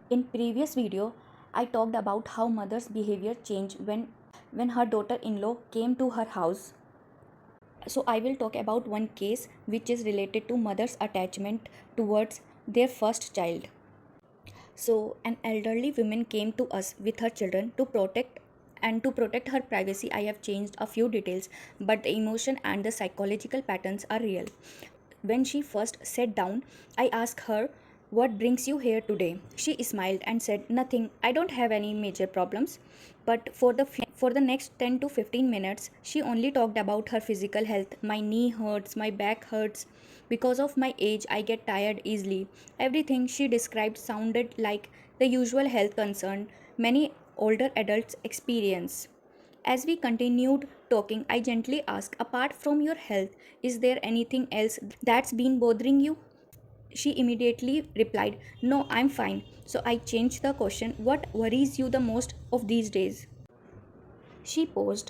In previous video, I talked about how mother's behavior changed when her daughter-in-law came to her house. So I will talk about one case which is related to mother's attachment towards their first child. So an elderly woman came to us with her children to protect her privacy. I have changed a few details, but the emotion and the psychological patterns are real. When she first sat down, I asked her, "What brings you here today?" She smiled and said, "Nothing, I don't have any major problems." But for the next 10 to 15 minutes, she only talked about her physical health. "My knee hurts, my back hurts. Because of my age, I get tired easily." Everything she described sounded like the usual health concern many older adults experience. As we continued talking, I gently asked, "Apart from your health, is there anything else that's been bothering you?" She immediately replied, "No, I'm fine." So I changed the question, "What worries you the most of these days?" She paused.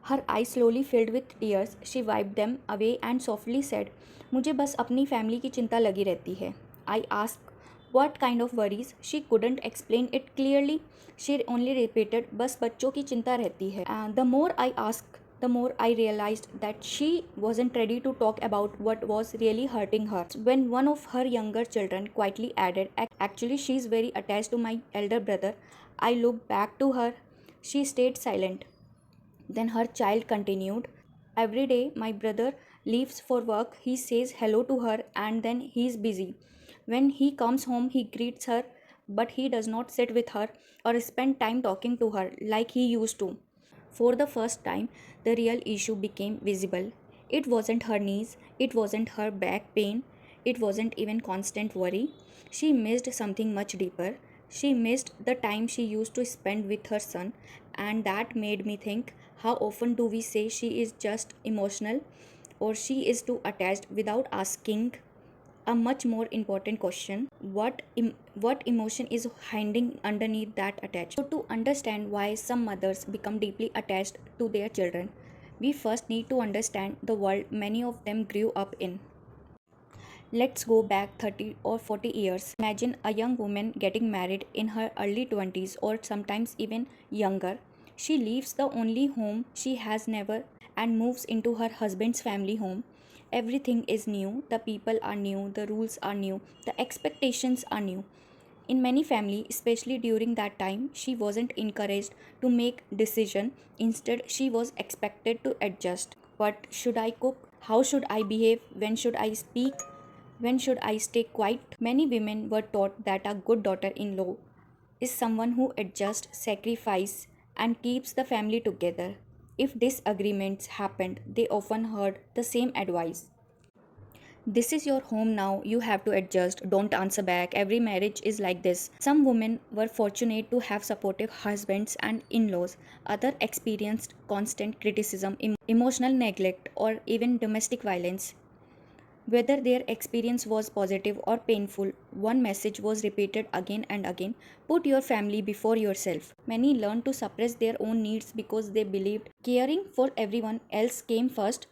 Her eyes slowly filled with tears. She wiped them away and softly said, "मुझे बस अपनी family की चिंता लगी रहती है." I asked, "What kind of worries?" She couldn't explain it clearly. She only repeated, "बस बच्चों की चिंता रहती है." The more I asked, the more I realized that she wasn't ready to talk about what was really hurting her. When one of her younger children quietly added, "Actually, she's very attached to my elder brother," I looked back to her. She stayed silent. Then her child continued, "Every day my brother leaves for work, he says hello to her and then he's busy. When he comes home, he greets her, but he does not sit with her or spend time talking to her like he used to." For the first time, the real issue became visible. It wasn't her knees, it wasn't her back pain, it wasn't even constant worry. She missed something much deeper. She missed the time she used to spend with her son, and that made me think, how often do we say she is just emotional or she is too attached without asking a much more important question: what emotion is hiding underneath that attachment? So to understand why some mothers become deeply attached to their children, we first need to understand the world many of them grew up in. Let's go back 30 or 40 years. Imagine a young woman getting married in her early 20s or sometimes even younger. She leaves the only home she has never and moves into her husband's family home. Everything is new, the people are new, the rules are new, the expectations are new. In many families, especially during that time, she wasn't encouraged to make decision. Instead, she was expected to adjust. What should I cook? How should I behave? When should I speak? When should I stay quiet? Many women were taught that a good daughter-in-law is someone who adjusts, sacrifices, and keeps the family together. If disagreements happened, they often heard the same advice: "This is your home now, you have to adjust, don't answer back, every marriage is like this." Some women were fortunate to have supportive husbands and in laws, others experienced constant criticism, emotional neglect, or even domestic violence. Whether their experience was positive or painful, one message was repeated again and again: put your family before yourself. Many learned to suppress their own needs because they believed caring for everyone else came first.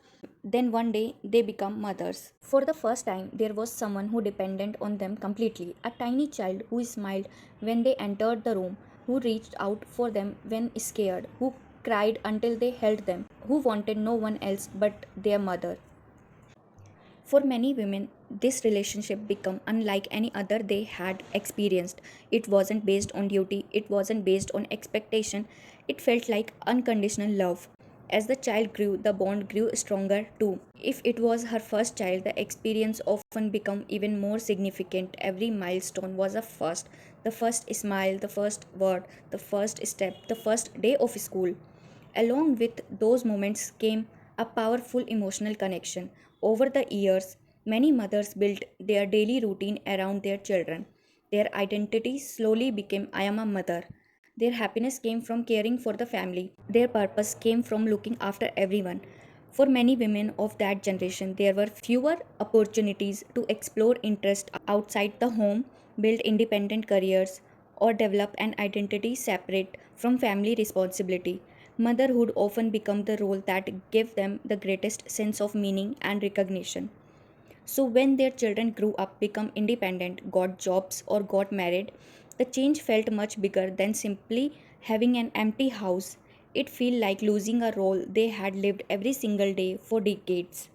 Then one day they become mothers. For the first time, there was someone who depended on them completely. A tiny child who smiled when they entered the room, who reached out for them when scared, who cried until they held them, who wanted no one else but their mother. For many women, this relationship became unlike any other they had experienced. It wasn't based on duty, it wasn't based on expectation, it felt like unconditional love. As the child grew, the bond grew stronger too. If it was her first child, the experience often became even more significant. Every milestone was a first: the first smile, the first word, the first step, the first day of school. Along with those moments came a powerful emotional connection. Over the years, many mothers built their daily routine around their children. Their identity slowly became, "I am a mother." Their happiness came from caring for the family. Their purpose came from looking after everyone. For many women of that generation, there were fewer opportunities to explore interest outside the home, build independent careers, or develop an identity separate from family responsibility. Motherhood often became the role that gave them the greatest sense of meaning and recognition. So when their children grew up, become independent, got jobs or got married, The change felt much bigger than simply having an empty house. It felt like losing a role they had lived every single day for decades.